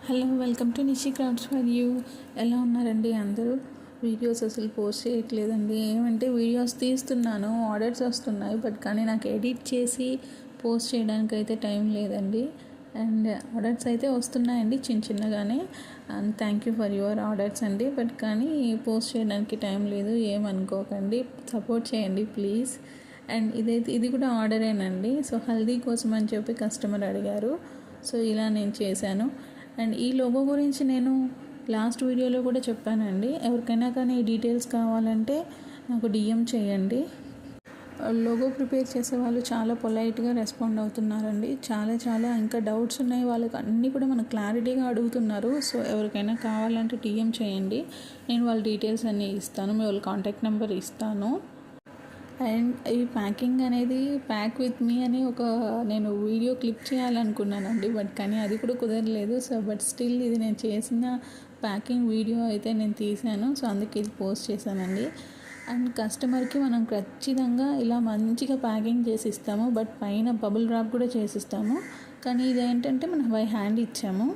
Hello, welcome to Nishi crafts for you. ఎలా ఉన్నారండి అందరూ? వీడియోస్ అసలు పోస్ట్ చేయట్లేదండి. ఏమంటే వీడియోస్ తీస్తున్నాను, ఆర్డర్స్ వస్తున్నాయి, బట్ కానీ నాకు ఎడిట్ చేసి పోస్ట్ చేయడానికి అయితే టైం లేదండి. అండ్ ఆర్డర్స్ అయితే వస్తున్నాయండి చిన్నగానే. And thank you for your orders అండి. బట్ కానీ పోస్ట్ చేయడానికి టైం లేదు, ఏమనుకోకండి, సపోర్ట్ చేయండి ప్లీజ్. అండ్ ఇది కూడా ఆర్డరేనండి. సో హల్దీ కోసం అని చెప్పి కస్టమర్ అడిగారు, సో ఇలా నేను చేశాను. అండ్ ఈ లోగో గురించి నేను లాస్ట్ వీడియోలో కూడా చెప్పానండి. ఎవరికైనా కానీ ఈ డీటెయిల్స్ కావాలంటే నాకు డిఎం చేయండి. లోగో ప్రిపేర్ చేసే వాళ్ళు చాలా పొలైట్గా రెస్పాండ్ అవుతున్నారండి. చాలా ఇంకా డౌట్స్ ఉన్నాయి వాళ్ళకి, అన్నీ కూడా మనకు క్లారిటీగా అడుగుతున్నారు. సో ఎవరికైనా కావాలంటే డిఎం చేయండి, నేను వాళ్ళ డీటెయిల్స్ అన్నీ ఇస్తాను, మీ వాళ్ళ కాంటాక్ట్ నెంబర్ ఇస్తాను. అండ్ ఈ ప్యాకింగ్ అనేది ప్యాక్ విత్ మీ అని నేను వీడియో క్లిప్ చేయాలనుకున్నానండి, బట్ కానీ అది కూడా కుదరలేదు. సో బట్ స్టిల్ ఇది నేను చేసిన ప్యాకింగ్ వీడియో అయితే నేను తీశాను, సో అందుకే ఇది పోస్ట్ చేశానండి. అండ్ కస్టమర్కి మనం ఖచ్చితంగా ఇలా మంచిగా ప్యాకింగ్ చేసి ఇస్తాము, బట్ పైన బబుల్ ర్యాప్ కూడా చేసిస్తాము. కానీ ఇది ఏంటంటే మనం బై హ్యాండ్ ఇచ్చాము.